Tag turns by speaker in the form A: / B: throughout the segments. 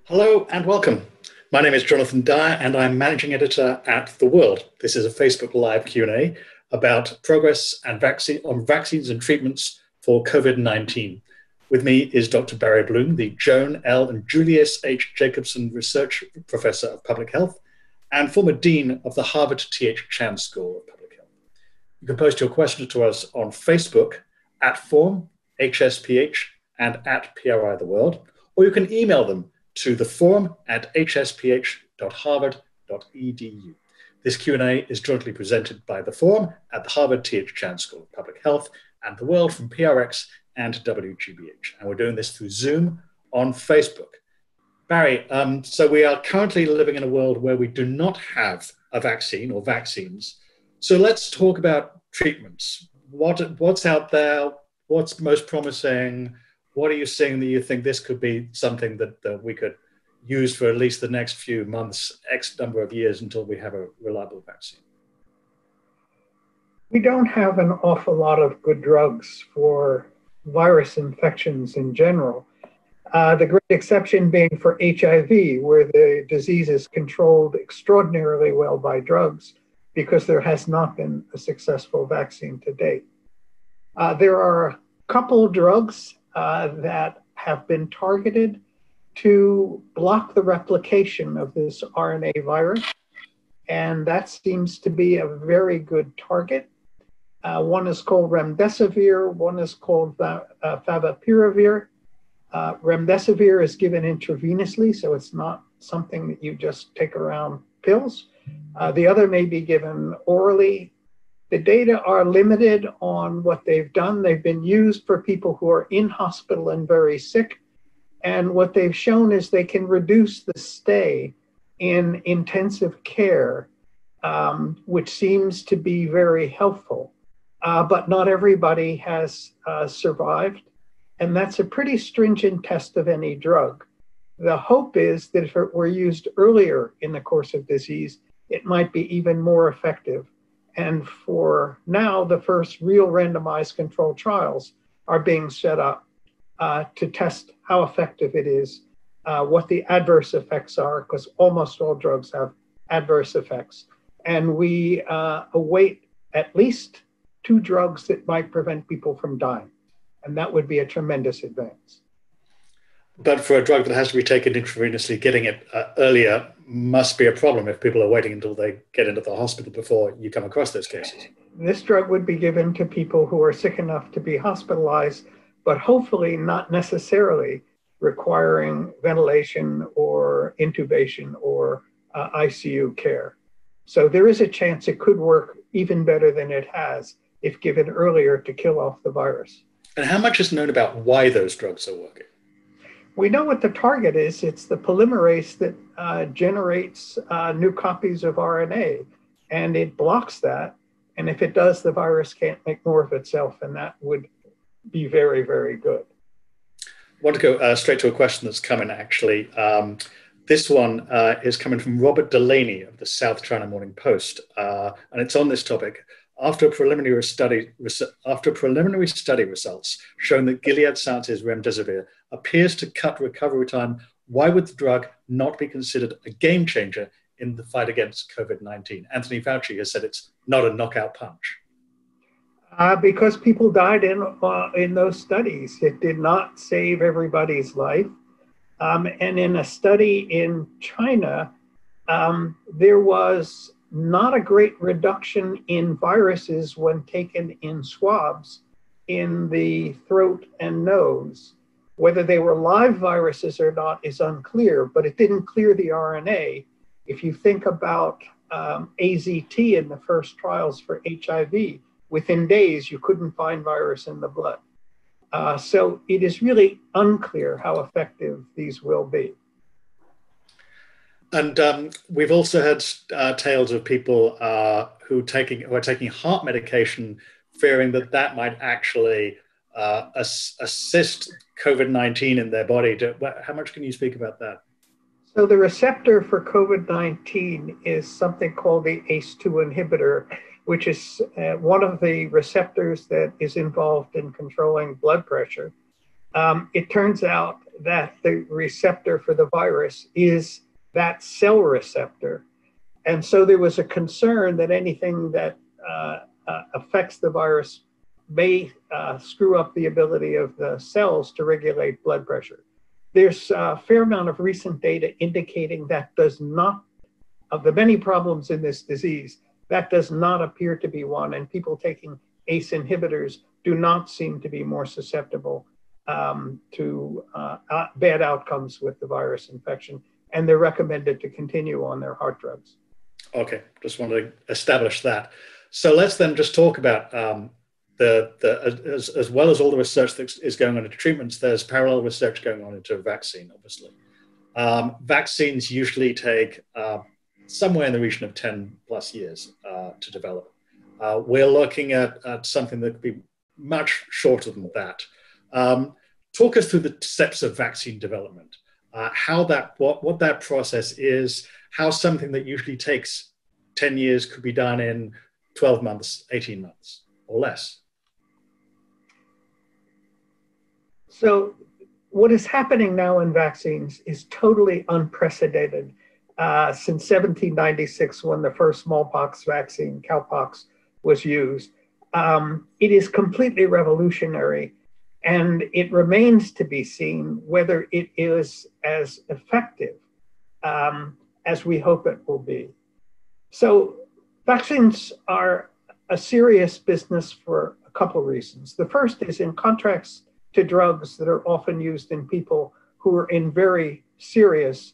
A: Hello and welcome. My name is Jonathan Dyer and I'm managing editor at The World. This is a Facebook Live Q&A about progress and vaccines and treatments for COVID-19. With me is Dr. Barry Bloom, the Joan L. and Julius H. Jacobson Research Professor of Public Health and former Dean of the Harvard T.H. Chan School of Public Health. You can post your questions to us on Facebook at Forum, HSPH, and at PRI The World, or you can email them to the forum at hsph.harvard.edu. This Q&A is jointly presented by the Forum at the Harvard T.H. Chan School of Public Health and the World from PRX and WGBH. And we're doing this through Zoom on Facebook. Barry, so we are currently living in a world where we do not have a vaccine or vaccines. So let's talk about treatments. What's out there? What's most promising? What are you seeing that you think this could be something that we could use for at least the next few months, X number of years until we have a reliable vaccine?
B: We don't have an awful lot of good drugs for virus infections in general. The great exception being for HIV, where the disease is controlled extraordinarily well by drugs because there has not been a successful vaccine to date. There are a couple drugs that have been targeted to block the replication of this RNA virus. And that seems to be a very good target. One is called remdesivir, one is called favipiravir. Remdesivir is given intravenously, so it's not something that you just take around pills. The other may be given orally. The data are limited on what they've done. They've been used for people who are in hospital and very sick. And what they've shown is they can reduce the stay in intensive care, which seems to be very helpful. But not everybody has survived. And that's a pretty stringent test of any drug. The hope is that if it were used earlier in the course of disease, it might be even more effective. And for now, the first real randomized controlled trials are being set up to test how effective it is, what the adverse effects are, because almost all drugs have adverse effects. And we await at least 2 drugs that might prevent people from dying. And that would be a tremendous advance.
A: But for a drug that has to be taken intravenously, getting it earlier must be a problem if people are waiting until they get into the hospital before you come across those cases.
B: This drug would be given to people who are sick enough to be hospitalized, but hopefully not necessarily requiring ventilation or intubation or ICU care. So there is a chance it could work even better than it has if given earlier to kill off the virus.
A: And how much is known about why those drugs are working?
B: We know what the target is. It's the polymerase that generates new copies of RNA, and it blocks that. And if it does, the virus can't make more of itself, and that would be very, very good.
A: I want to go straight to a question that's coming, actually. This one is coming from Robert Delaney of the South China Morning Post, and it's on this topic. After preliminary study results showing that Gilead Sciences remdesivir appears to cut recovery time, why would the drug not be considered a game changer in the fight against COVID-19? Anthony Fauci has said it's not a knockout punch.
B: Because people died in those studies. It did not save everybody's life. And in a study in China, there was not a great reduction in viruses when taken in swabs in the throat and nose. Whether they were live viruses or not is unclear, but it didn't clear the RNA. If you think about AZT in the first trials for HIV, within days you couldn't find virus in the blood. So it is really unclear how effective these will be.
A: And we've also had tales of people who are taking heart medication, fearing that might actually assist COVID-19 in their body. How much can you speak about that?
B: So the receptor for COVID-19 is something called the ACE2 inhibitor, which is one of the receptors that is involved in controlling blood pressure. It turns out that the receptor for the virus is that cell receptor. And so there was a concern that anything that affects the virus may screw up the ability of the cells to regulate blood pressure. There's a fair amount of recent data indicating that does not, of the many problems in this disease, that does not appear to be one. And people taking ACE inhibitors do not seem to be more susceptible to bad outcomes with the virus infection. And they're recommended to continue on their heart drugs.
A: Okay, just want to establish that. So let's then just talk about as well as all the research that is going on into treatments, there's parallel research going on into a vaccine, obviously. Vaccines usually take somewhere in the region of 10 plus years to develop. We're looking at something that could be much shorter than that. Talk us through the steps of vaccine development, what that process is, how something that usually takes 10 years could be done in 12 months, 18 months or less.
B: So what is happening now in vaccines is totally unprecedented. Since 1796, when the first smallpox vaccine, cowpox, was used, it is completely revolutionary, and it remains to be seen whether it is as effective as we hope it will be. So vaccines are a serious business for a couple of reasons. The first is, in contrast to drugs that are often used in people who are in very serious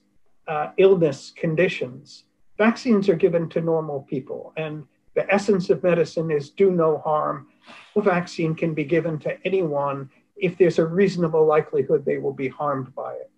B: illness conditions, vaccines are given to normal people. And the essence of medicine is do no harm. No vaccine can be given to anyone if there's a reasonable likelihood they will be harmed by it.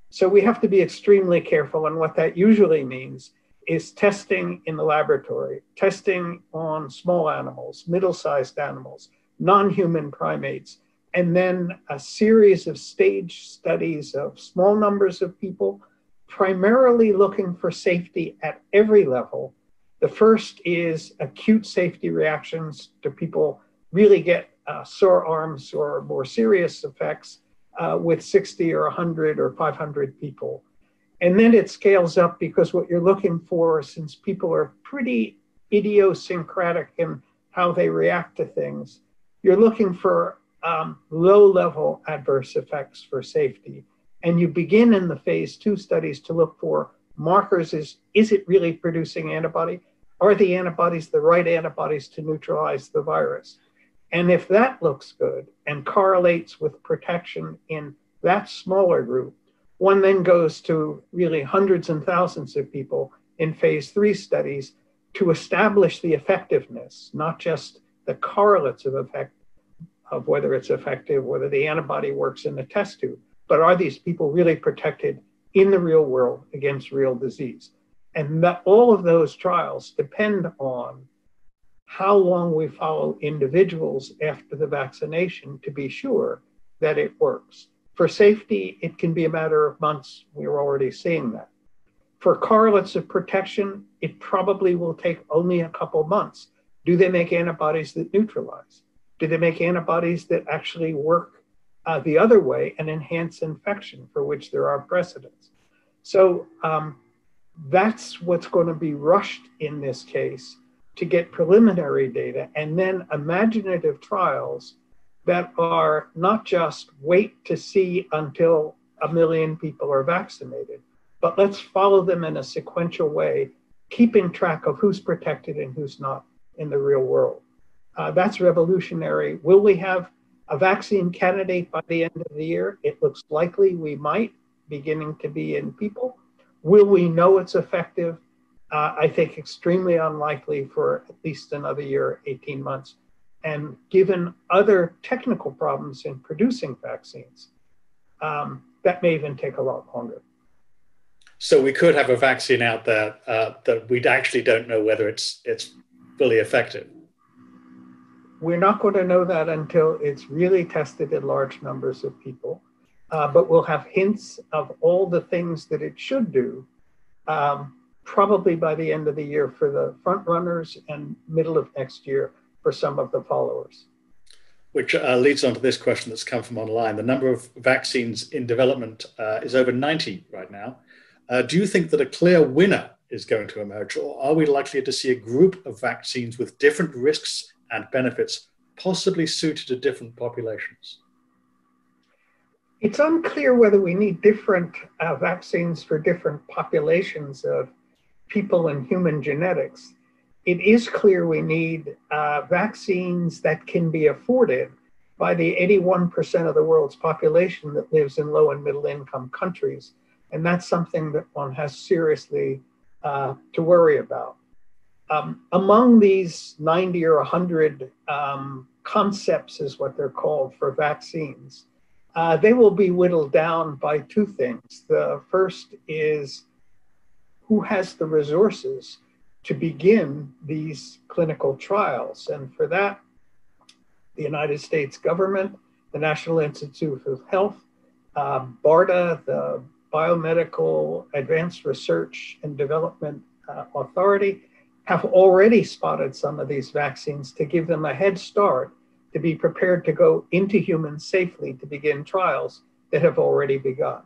B: So we have to be extremely careful. And what that usually means is testing in the laboratory, testing on small animals, middle-sized animals, non-human primates, and then a series of stage studies of small numbers of people, primarily looking for safety at every level. The first is acute safety reactions. Do people really get sore arms or more serious effects with 60 or 100 or 500 people? And then it scales up, because what you're looking for, since people are pretty idiosyncratic in how they react to things, you're looking for low-level adverse effects for safety. And you begin in the phase 2 studies to look for markers. Is it really producing antibody? Are the antibodies the right antibodies to neutralize the virus? And if that looks good and correlates with protection in that smaller group, one then goes to really hundreds and thousands of people in phase 3 studies to establish the effectiveness, not just the correlates of effect of whether it's effective, whether the antibody works in the test tube, but are these people really protected in the real world against real disease? And that all of those trials depend on how long we follow individuals after the vaccination to be sure that it works. For safety, it can be a matter of months. We're already seeing that. For correlates of protection, it probably will take only a couple months. Do they make antibodies that neutralize? Do they make antibodies that actually work the other way and enhance infection, for which there are precedents? So that's what's going to be rushed in this case, to get preliminary data and then imaginative trials that are not just wait to see until 1 million people are vaccinated, but let's follow them in a sequential way, keeping track of who's protected and who's not in the real world. That's revolutionary. Will we have a vaccine candidate by the end of the year? It looks likely we might, beginning to be in people. Will we know it's effective? I think extremely unlikely for at least another year, 18 months. And given other technical problems in producing vaccines, that may even take a lot longer.
A: So we could have a vaccine out there that we actually don't know whether it's fully effective.
B: We're not going to know that until it's really tested in large numbers of people, but we'll have hints of all the things that it should do, probably by the end of the year for the front runners and middle of next year for some of the followers.
A: Which leads on to this question that's come from online. The number of vaccines in development is over 90 right now. Do you think that a clear winner is going to emerge, or are we likely to see a group of vaccines with different risks and benefits, possibly suited to different populations?
B: It's unclear whether we need different vaccines for different populations of people and human genetics. It is clear we need vaccines that can be afforded by the 81% of the world's population that lives in low and middle income countries. And that's something that one has seriously to worry about. Among these 90 or 100 concepts is what they're called for vaccines. They will be whittled down by two things. The first is who has the resources to begin these clinical trials. And for that, the United States government, the National Institute of Health, BARDA, the Biomedical Advanced Research and Development Authority, have already spotted some of these vaccines to give them a head start to be prepared to go into humans safely to begin trials that have already begun.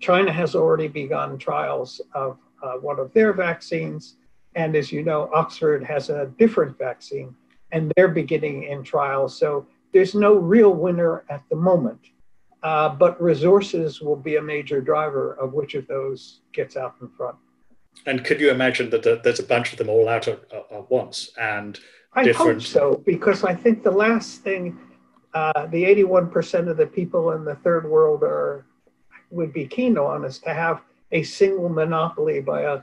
B: China has already begun trials of one of their vaccines. And as you know, Oxford has a different vaccine and they're beginning in trials. So there's no real winner at the moment, but resources will be a major driver of which of those gets out in front.
A: And could you imagine that there's a bunch of them all out at different...
B: I hope so, because I think the last thing the 81% of the people in the third world would be keen on is to have a single monopoly by a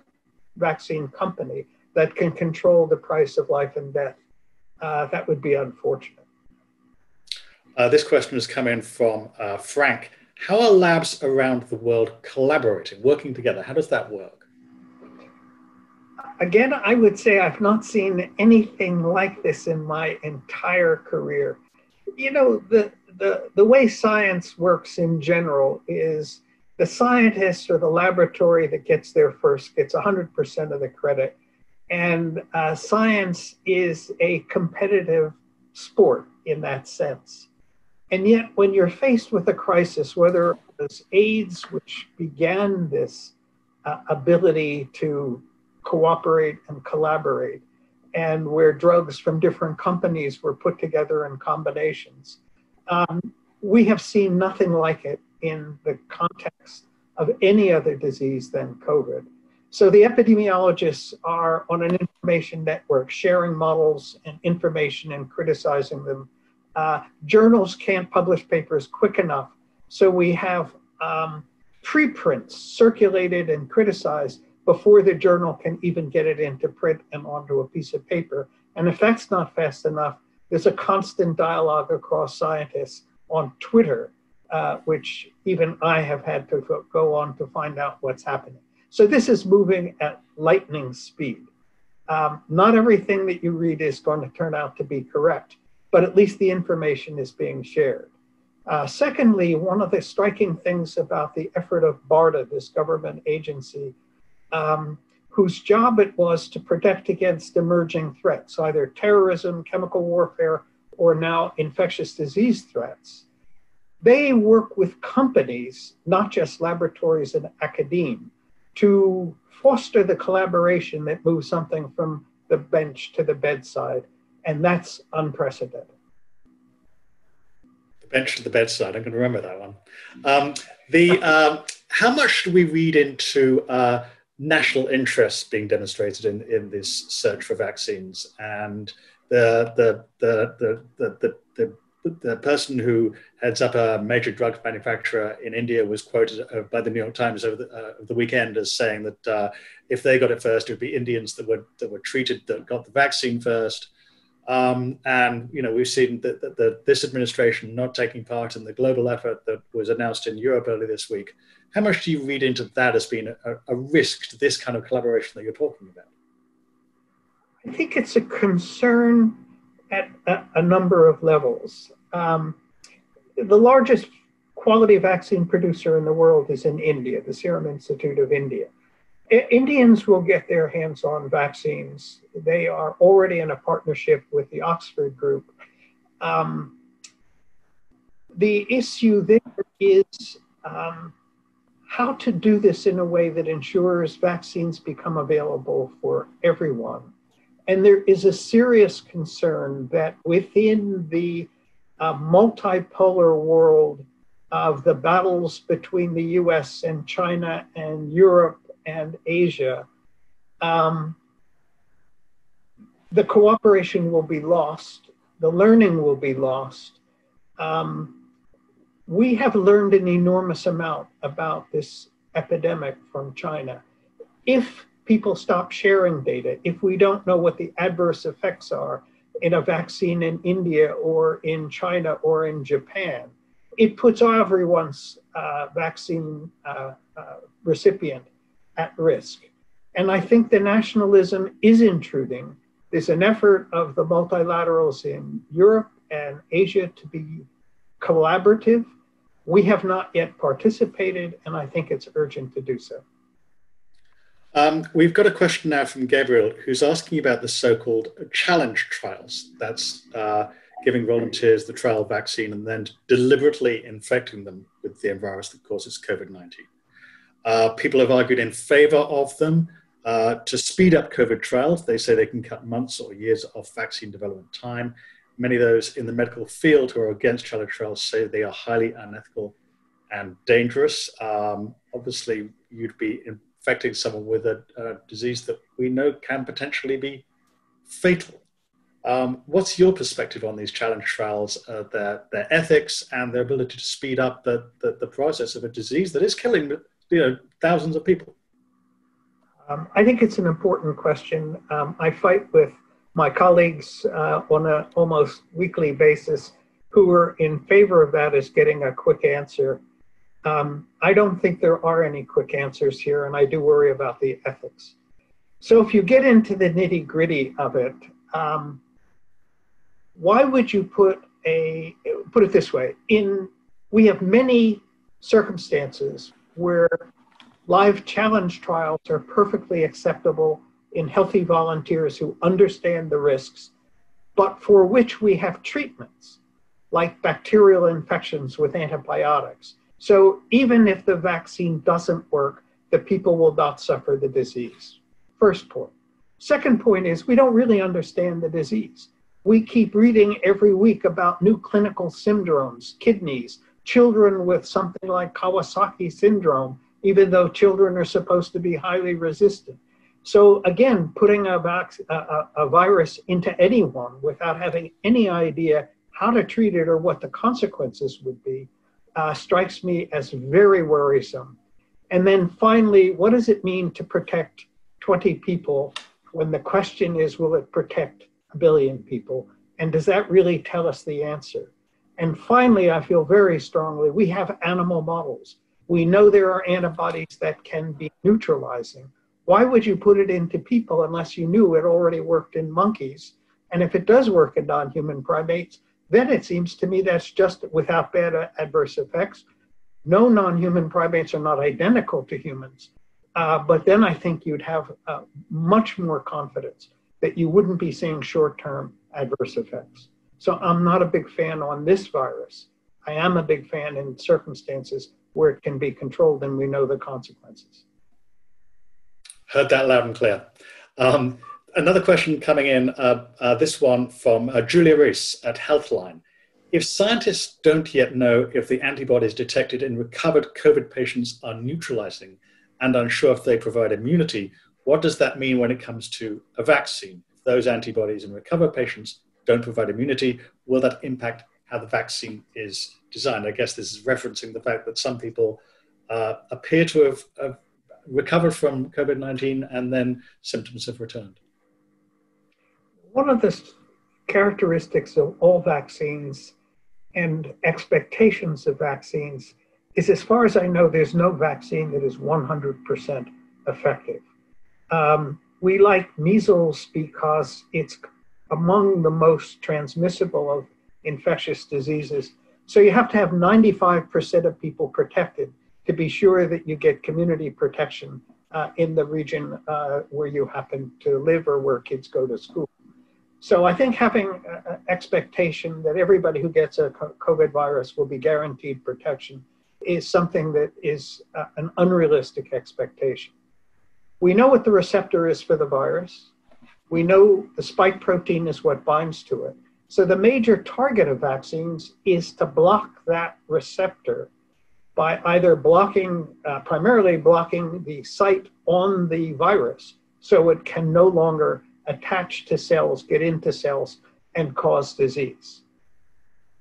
B: vaccine company that can control the price of life and death. That would be unfortunate.
A: This question has come in from Frank. How are labs around the world collaborating, working together? How does that work?
B: Again, I would say I've not seen anything like this in my entire career. You know, the way science works in general is the scientist or the laboratory that gets there first gets 100% of the credit. And science is a competitive sport in that sense. And yet when you're faced with a crisis, whether it was AIDS, which began this ability to cooperate and collaborate, and where drugs from different companies were put together in combinations, we have seen nothing like it in the context of any other disease than COVID. So the epidemiologists are on an information network, sharing models and information and criticizing them. Journals can't publish papers quick enough. So we have preprints circulated and criticized before the journal can even get it into print and onto a piece of paper. And if that's not fast enough, there's a constant dialogue across scientists on Twitter, which even I have had to go on to find out what's happening. So this is moving at lightning speed. Not everything that you read is going to turn out to be correct, but at least the information is being shared. Secondly, one of the striking things about the effort of BARDA, this government agency, whose job it was to protect against emerging threats, either terrorism, chemical warfare, or now infectious disease threats. They work with companies, not just laboratories and academia, to foster the collaboration that moves something from the bench to the bedside, and that's unprecedented.
A: The bench to the bedside, I'm going to remember that one. How much should we read into national interest being demonstrated in this search for vaccines? And the person who heads up a major drug manufacturer in India was quoted by the New York Times over the weekend as saying that if they got it first, it would be Indians that were treated that got the vaccine first. And you know, we've seen that this administration not taking part in the global effort that was announced in Europe earlier this week. How much do you read into that as being a risk to this kind of collaboration that you're talking about?
B: I think it's a concern at a number of levels. The largest quality vaccine producer in the world is in India, the Serum Institute of India. Indians will get their hands on vaccines. They are already in a partnership with the Oxford group. the issue there is how to do this in a way that ensures vaccines become available for everyone. And there is a serious concern that within the multipolar world of the battles between the US and China and Europe and Asia, the cooperation will be lost, the learning will be lost. We have learned an enormous amount about this epidemic from China. If people stop sharing data, if we don't know what the adverse effects are in a vaccine in India or in China or in Japan, it puts everyone's vaccine recipient at risk. And I think the nationalism is intruding. There's an effort of the multilaterals in Europe and Asia to be collaborative. We have not yet participated, and I think it's urgent to do so.
A: We've got a question now from Gabriel, who's asking about the so-called challenge trials. That's giving volunteers the trial vaccine and then deliberately infecting them with the virus that causes COVID-19. People have argued in favor of them to speed up COVID trials. They say they can cut months or years of vaccine development time. Many of those in the medical field who are against challenge trials say they are highly unethical and dangerous. Obviously, you'd be infecting someone with a disease that we know can potentially be fatal. What's your perspective on these challenge trials, their ethics, and their ability to speed up the process of a disease that is killing thousands of people?
B: I think it's an important question. I fight with my colleagues on an almost weekly basis who are in favor of that as getting a quick answer. I don't think there are any quick answers here, and I do worry about the ethics. So if you get into the nitty-gritty of it, why would you put it this way, we have many circumstances where live challenge trials are perfectly acceptable in healthy volunteers who understand the risks, but for which we have treatments like bacterial infections with antibiotics. So even if the vaccine doesn't work, the people will not suffer the disease. First point. Second point is we don't really understand the disease. We keep reading every week about new clinical syndromes, kidneys, children with something like Kawasaki syndrome, even though children are supposed to be highly resistant. So again, putting a virus into anyone without having any idea how to treat it or what the consequences would be strikes me as very worrisome. And then finally, what does it mean to protect 20 people when the question is, will it protect 1 billion people? And does that really tell us the answer? And finally, I feel very strongly, we have animal models. We know there are antibodies that can be neutralizing. Why would you put it into people unless you knew it already worked in monkeys? And if it does work in non-human primates, then it seems to me that's just without bad adverse effects. No non-human primates are not identical to humans. But then I think you'd have much more confidence that you wouldn't be seeing short-term adverse effects. So I'm not a big fan on this virus. I am a big fan in circumstances where it can be controlled and we know the consequences.
A: Heard that loud and clear. Another question coming in, this one from Julia Rees at Healthline. If scientists don't yet know if the antibodies detected in recovered COVID patients are neutralizing and unsure if they provide immunity, what does that mean when it comes to a vaccine? If those antibodies in recovered patients don't provide immunity, will that impact how the vaccine is designed? I guess this is referencing the fact that some people appear to have recovered from COVID-19 and then symptoms have returned.
B: One of the characteristics of all vaccines and expectations of vaccines is, as far as I know, there's no vaccine that is 100% effective. We like measles because it's among the most transmissible of infectious diseases. So you have to have 95% of people protected to be sure that you get community protection in the region where you happen to live or where kids go to school. So I think having an expectation that everybody who gets a COVID virus will be guaranteed protection is something that is an unrealistic expectation. We know what the receptor is for the virus. We know the spike protein is what binds to it. So the major target of vaccines is to block that receptor by either primarily blocking the site on the virus so it can no longer attach to cells, get into cells, and cause disease.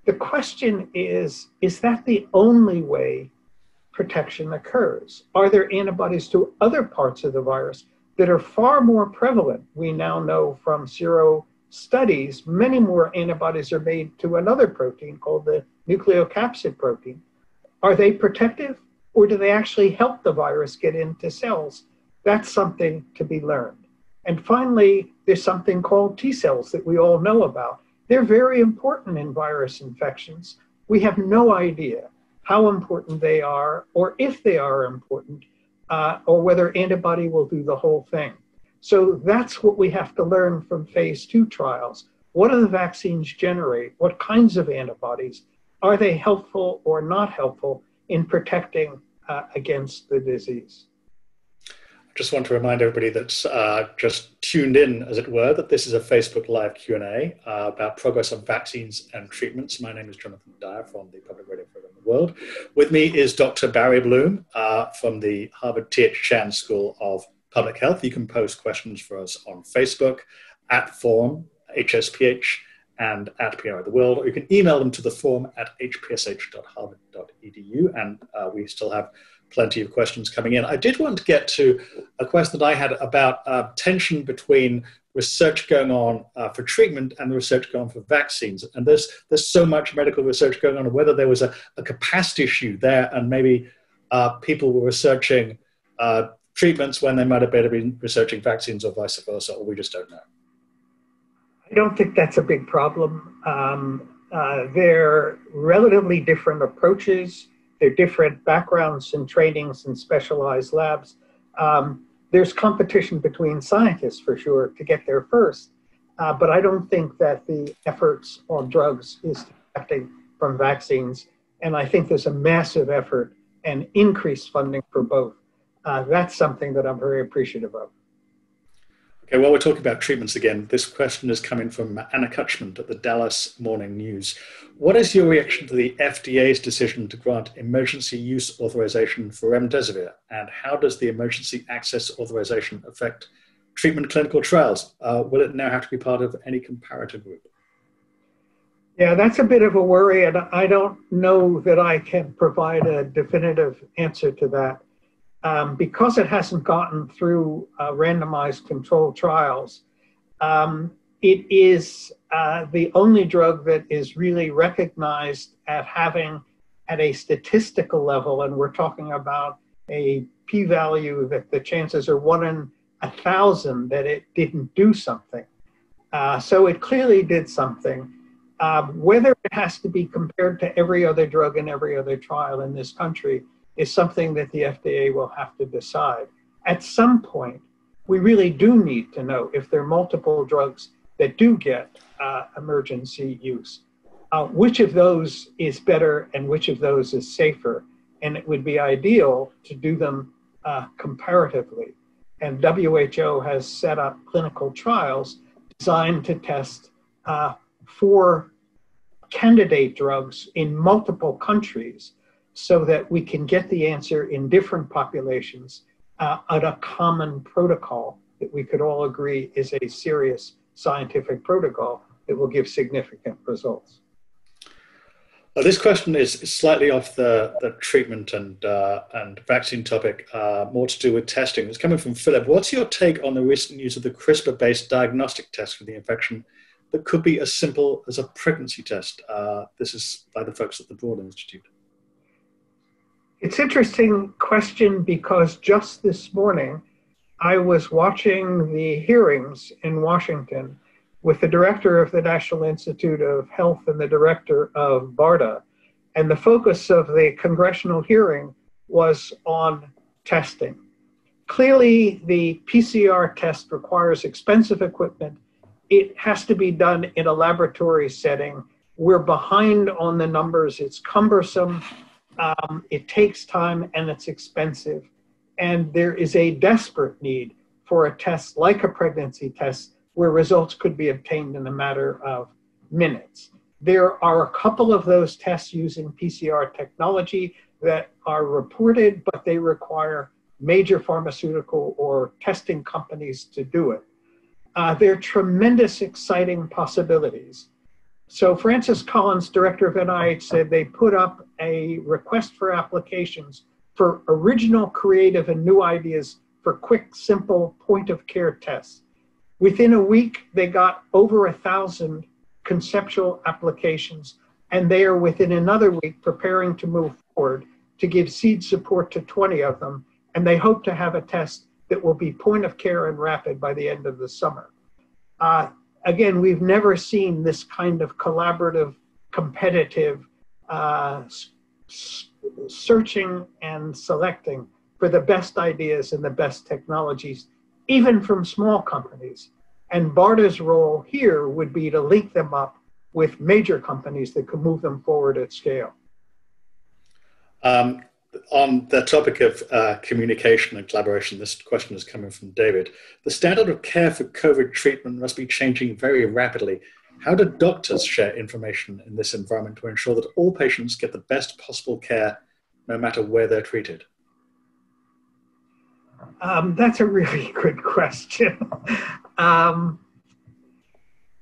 B: The question is that the only way protection occurs? Are there antibodies to other parts of the virus that are far more prevalent? We now know from sero studies, many more antibodies are made to another protein called the nucleocapsid protein. Are they protective, or do they actually help the virus get into cells? That's something to be learned. And finally, there's something called T cells that we all know about. They're very important in virus infections. We have no idea how important they are, or if they are important, or whether antibody will do the whole thing. So that's what we have to learn from phase 2 trials. What do the vaccines generate? What kinds of antibodies? Are they helpful or not helpful in protecting against the disease?
A: I just want to remind everybody that's just tuned in, as it were, that this is a Facebook Live Q&A about progress on vaccines and treatments. My name is Jonathan Dyer from the Public Radio Program of the World. With me is Dr. Barry Bloom from the Harvard T.H. Chan School of Public Health. You can post questions for us on Facebook at Forum, HSPH, and at PR of the World, or you can email them to the forum at hpsh.harvard.edu, and we still have plenty of questions coming in. I did want to get to a question that I had about tension between research going on for treatment and the research going on for vaccines. And there's so much medical research going on, and whether there was a capacity issue there, and maybe people were researching treatments when they might have better been researching vaccines, or vice versa, or we just don't know.
B: I don't think that's a big problem. They're relatively different approaches. They're different backgrounds and trainings in specialized labs. There's competition between scientists, for sure, to get there first. But I don't think that the efforts on drugs is distracting from vaccines. And I think there's a massive effort and increased funding for both. That's something that I'm very appreciative of.
A: Okay, while we're talking about treatments again, this question is coming from Anna Kutchman at the Dallas Morning News. What is your reaction to the FDA's decision to grant emergency use authorization for remdesivir? And how does the emergency access authorization affect treatment clinical trials? Will it now have to be part of any comparator group?
B: Yeah, that's a bit of a worry, and I don't know that I can provide a definitive answer to that. Because it hasn't gotten through randomized controlled trials, it is the only drug that is really recognized at a statistical level, and we're talking about a p-value that the chances are 1 in 1,000 that it didn't do something. So it clearly did something. Whether it has to be compared to every other drug in every other trial in this country is something that the FDA will have to decide. At some point, we really do need to know if there are multiple drugs that do get emergency use, which of those is better and which of those is safer. And it would be ideal to do them comparatively. And WHO has set up clinical trials designed to test 4 candidate drugs in multiple countries, so that we can get the answer in different populations at a common protocol that we could all agree is a serious scientific protocol that will give significant results.
A: This question is slightly off the treatment and vaccine topic, more to do with testing. It's coming from Philip. What's your take on the recent use of the CRISPR-based diagnostic test for the infection that could be as simple as a pregnancy test? This is by the folks at the Broad Institute.
B: It's an interesting question because just this morning, I was watching the hearings in Washington with the director of the National Institute of Health and the director of BARDA. And the focus of the congressional hearing was on testing. Clearly, the PCR test requires expensive equipment it has to be done in a laboratory setting. We're behind on the numbers. It's cumbersome, it takes time, and it's expensive. And there is a desperate need for a test like a pregnancy test where results could be obtained in a matter of minutes. There are a couple of those tests using PCR technology that are reported, but they require major pharmaceutical or testing companies to do it. There are tremendous, exciting possibilities. So Francis Collins, director of NIH, said they put up a request for applications for original, creative, and new ideas for quick, simple point-of-care tests. Within a week, they got over 1,000 conceptual applications, and they are within another week preparing to move forward to give seed support to 20 of them, and they hope to have a test that will be point-of-care and rapid by the end of the summer. Again, we've never seen this kind of collaborative, competitive searching and selecting for the best ideas and the best technologies, even from small companies. And BARDA's role here would be to link them up with major companies that could move them forward at scale.
A: On the topic of communication and collaboration, this question is coming from David. The standard of care for COVID treatment must be changing very rapidly. How do doctors share information in this environment to ensure that all patients get the best possible care, no matter where they're treated?
B: That's a really good question.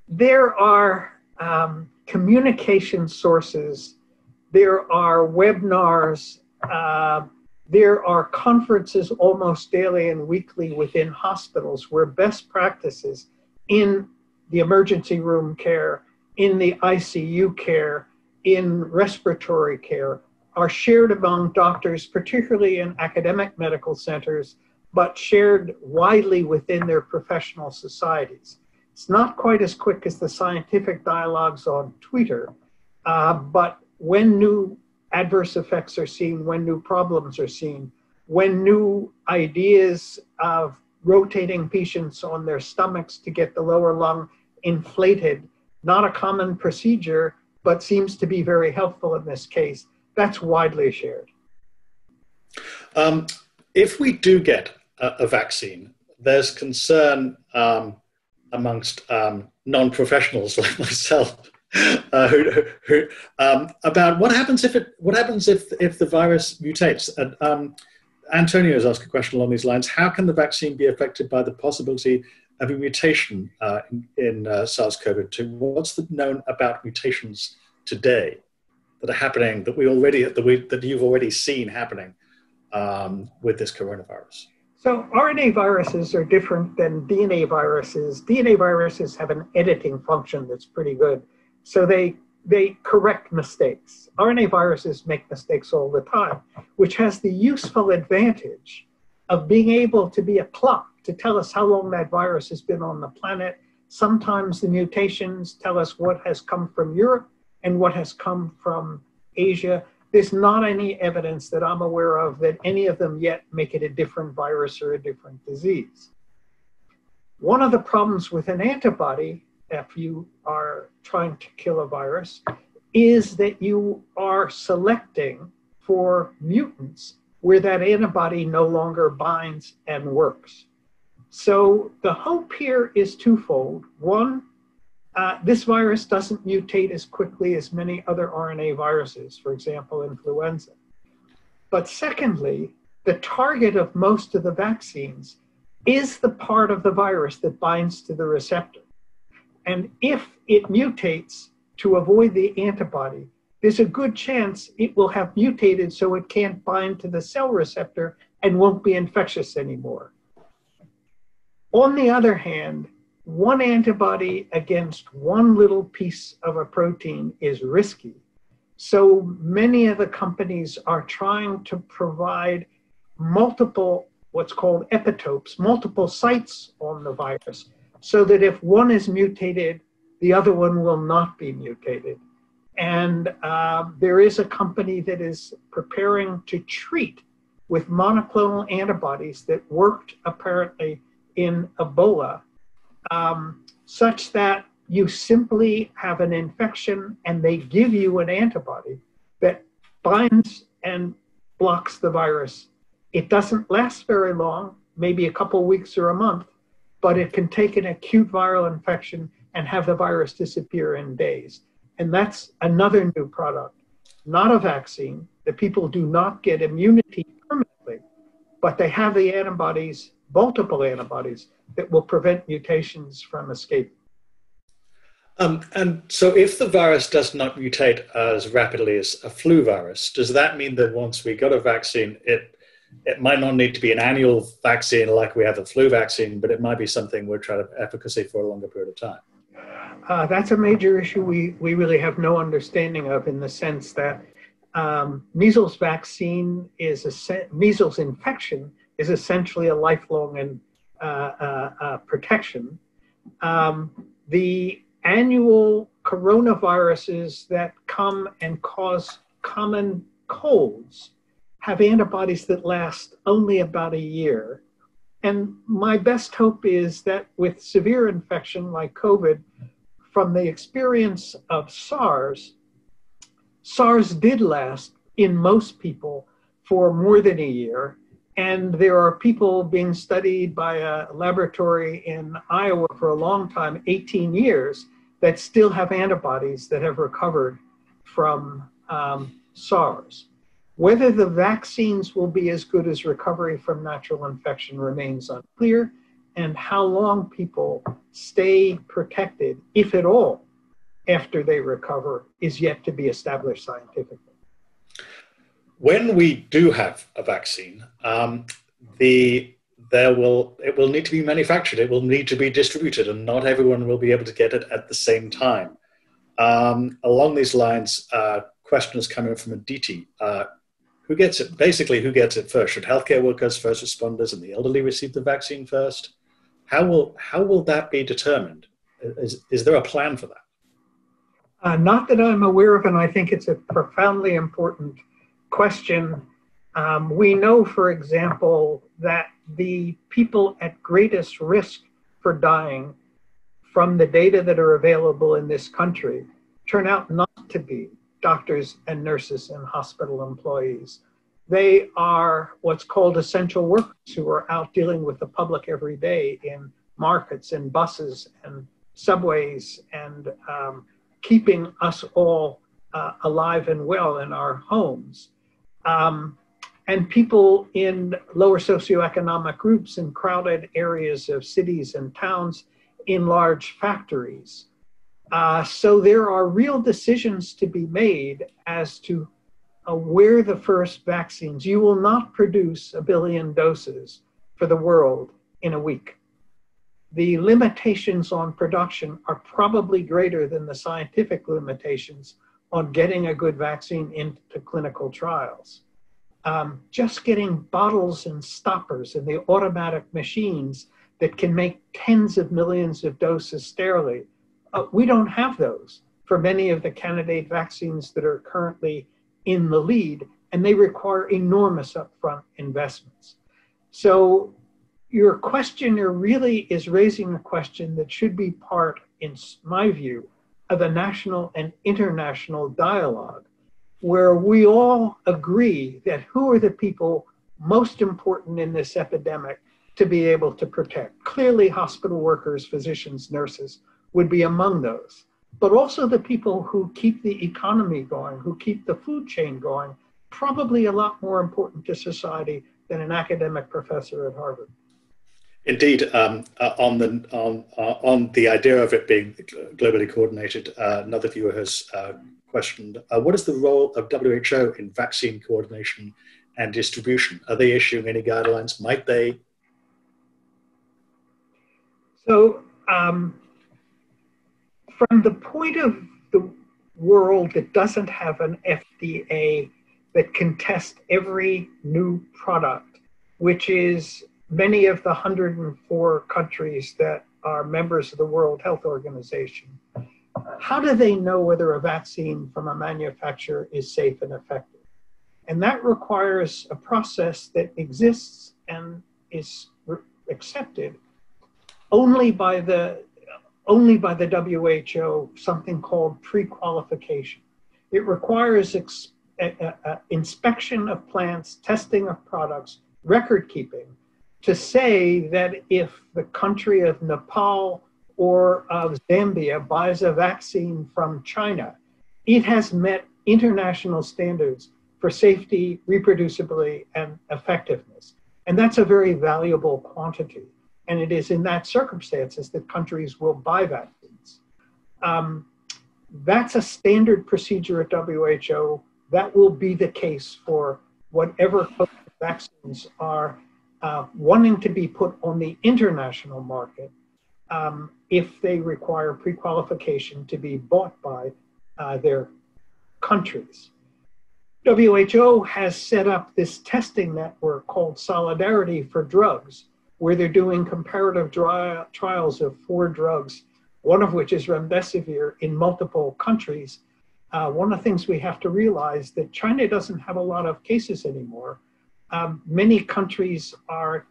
B: There are communication sources, there are webinars, there are conferences almost daily and weekly within hospitals where best practices in the emergency room care, in the ICU care, in respiratory care are shared among doctors, particularly in academic medical centers, but shared widely within their professional societies. It's not quite as quick as the scientific dialogues on Twitter, but when new adverse effects are seen, when new problems are seen, when new ideas of rotating patients on their stomachs to get the lower lung inflated, not a common procedure, but seems to be very helpful in this case, that's widely shared.
A: If we do get a vaccine, there's concern amongst non-professionals like myself about what happens if the virus mutates. Antonio has asked a question along these lines. How can the vaccine be affected by the possibility of a mutation in SARS-CoV-2? What's known about mutations today that are happening that you've already seen happening with this coronavirus?
B: So RNA viruses are different than DNA viruses. DNA viruses have an editing function that's pretty good. So they correct mistakes. RNA viruses make mistakes all the time, which has the useful advantage of being able to be a clock to tell us how long that virus has been on the planet. Sometimes the mutations tell us what has come from Europe and what has come from Asia. There's not any evidence that I'm aware of that any of them yet make it a different virus or a different disease. One of the problems with an antibody, if you are trying to kill a virus, is that you are selecting for mutants where that antibody no longer binds and works. So the hope here is twofold. One, this virus doesn't mutate as quickly as many other RNA viruses, for example, influenza. But secondly, the target of most of the vaccines is the part of the virus that binds to the receptor. And if it mutates to avoid the antibody, there's a good chance it will have mutated so it can't bind to the cell receptor and won't be infectious anymore. On the other hand, one antibody against one little piece of a protein is risky. So many of the companies are trying to provide multiple, what's called epitopes, multiple sites on the virus, so that if one is mutated, the other one will not be mutated. And there is a company that is preparing to treat with monoclonal antibodies that worked apparently in Ebola, such that you simply have an infection and they give you an antibody that binds and blocks the virus. It doesn't last very long, maybe a couple weeks or a month, but it can take an acute viral infection and have the virus disappear in days. And that's another new product, not a vaccine. The people do not get immunity permanently, but they have the antibodies, multiple antibodies, that will prevent mutations from escaping.
A: And so if the virus does not mutate as rapidly as a flu virus, does that mean that once we got a vaccine, it might not need to be an annual vaccine like we have the flu vaccine, but it might be something we're trying to efficacy for a longer period of time?
B: That's a major issue we really have no understanding of, in the sense that measles vaccine measles infection is essentially a lifelong protection. The annual coronaviruses that come and cause common colds have antibodies that last only about a year. And my best hope is that with severe infection like COVID, from the experience of SARS did last in most people for more than a year. And there are people being studied by a laboratory in Iowa for a long time, 18 years, that still have antibodies that have recovered from SARS. Whether the vaccines will be as good as recovery from natural infection remains unclear, and how long people stay protected, if at all, after they recover is yet to be established scientifically.
A: When we do have a vaccine, it will need to be manufactured, it will need to be distributed, and not everyone will be able to get it at the same time. Along these lines, questions coming from Aditi. Who gets it? Basically, who gets it first? Should healthcare workers, first responders, and the elderly receive the vaccine first? How will that be determined? Is there a plan for that?
B: Not that I'm aware of, and I think it's a profoundly important question. We know, for example, that the people at greatest risk for dying from the data that are available in this country turn out not to be doctors and nurses and hospital employees. They are what's called essential workers, who are out dealing with the public every day in markets and buses and subways, and keeping us all alive and well in our homes. And people in lower socioeconomic groups in crowded areas of cities and towns, in large factories. So there are real decisions to be made as to where the first vaccines. You will not produce 1 billion doses for the world in a week. The limitations on production are probably greater than the scientific limitations on getting a good vaccine into clinical trials. Just getting bottles and stoppers and the automatic machines that can make tens of millions of doses sterilely, we don't have those for many of the candidate vaccines that are currently in the lead, and they require enormous upfront investments. So your questioner really is raising a question that should be part, in my view, of a national and international dialogue, where we all agree that who are the people most important in this epidemic to be able to protect. Clearly, hospital workers, physicians, nurses would be among those, but also the people who keep the economy going, who keep the food chain going, probably a lot more important to society than an academic professor at Harvard.
A: Indeed, on the idea of it being globally coordinated, another viewer has questioned, what is the role of WHO in vaccine coordination and distribution? Are they issuing any guidelines? Might they?
B: So, from the point of the world that doesn't have an FDA that can test every new product, which is many of the 104 countries that are members of the World Health Organization, how do they know whether a vaccine from a manufacturer is safe and effective? And that requires a process that exists and is accepted only by the WHO something called pre-qualification. It requires inspection of plants, testing of products, record keeping, to say that if the country of Nepal or of Zambia buys a vaccine from China, it has met international standards for safety, reproducibility, and effectiveness. And that's a very valuable quantity. And it is in that circumstances that countries will buy vaccines. That's a standard procedure at WHO. That will be the case for whatever vaccines are wanting to be put on the international market if they require pre-qualification to be bought by their countries. WHO has set up this testing network called Solidarity for Drugs, where they're doing comparative trials of 4 drugs, one of which is remdesivir, in multiple countries. One of the things we have to realize that China doesn't have a lot of cases anymore. Many countries are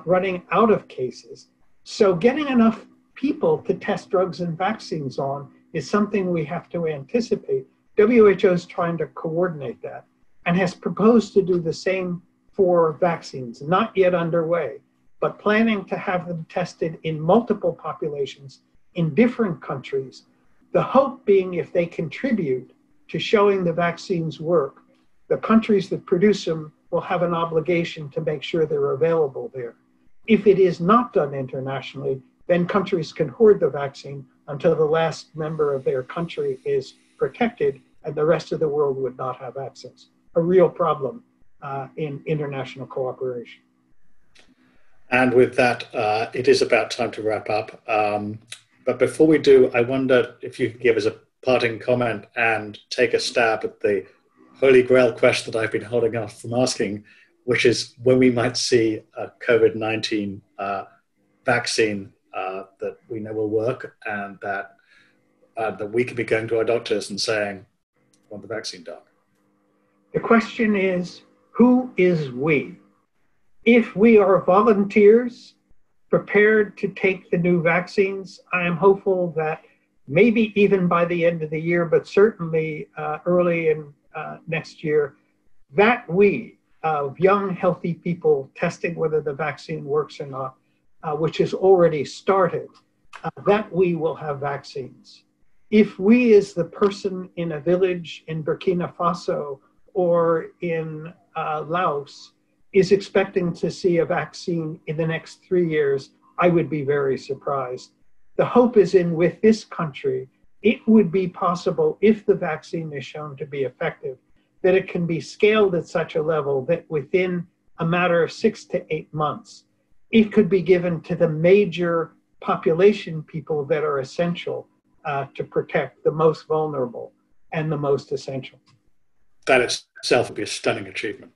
B: running out of cases. So getting enough people to test drugs and vaccines on is something we have to anticipate. WHO is trying to coordinate that and has proposed to do the same for vaccines, not yet underway, but planning to have them tested in multiple populations in different countries. The hope being if they contribute to showing the vaccines work, the countries that produce them will have an obligation to make sure they're available there. If it is not done internationally, then countries can hoard the vaccine until the last member of their country is protected and the rest of the world would not have access. A real problem in international cooperation.
A: And with that, it is about time to wrap up. But before we do, I wonder if you could give us a parting comment and take a stab at the holy grail question that I've been holding off from asking, which is when we might see a COVID-19 vaccine that we know will work, and that we could be going to our doctors and saying, I want the vaccine done.
B: The question is, who is we? If we are volunteers prepared to take the new vaccines, I am hopeful that maybe even by the end of the year, but certainly early in next year, that we, of young, healthy people testing whether the vaccine works or not, which has already started, that we will have vaccines. If we as the person in a village in Burkina Faso or in Laos is expecting to see a vaccine in the next 3 years, I would be very surprised. The hope is in with this country, it would be possible if the vaccine is shown to be effective, that it can be scaled at such a level that within a matter of 6 to 8 months, it could be given to the major population people that are essential to protect the most vulnerable and the most essential.
A: That itself would be a stunning achievement.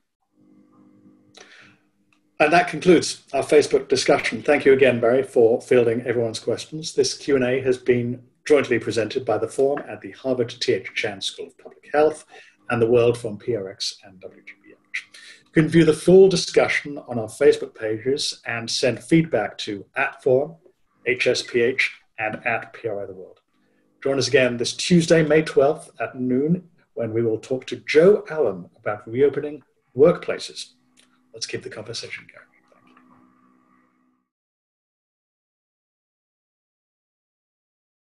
A: And that concludes our Facebook discussion. Thank you again, Barry, for fielding everyone's questions. This Q&A has been jointly presented by the Forum at the Harvard T.H. Chan School of Public Health and the World from PRX and WGBH. You can view the full discussion on our Facebook pages and send feedback to @Forum, HSPH, and @PRI The World. Join us again this Tuesday, May 12th at noon, when we will talk to Joe Allen about reopening workplaces. Let's keep the conversation going.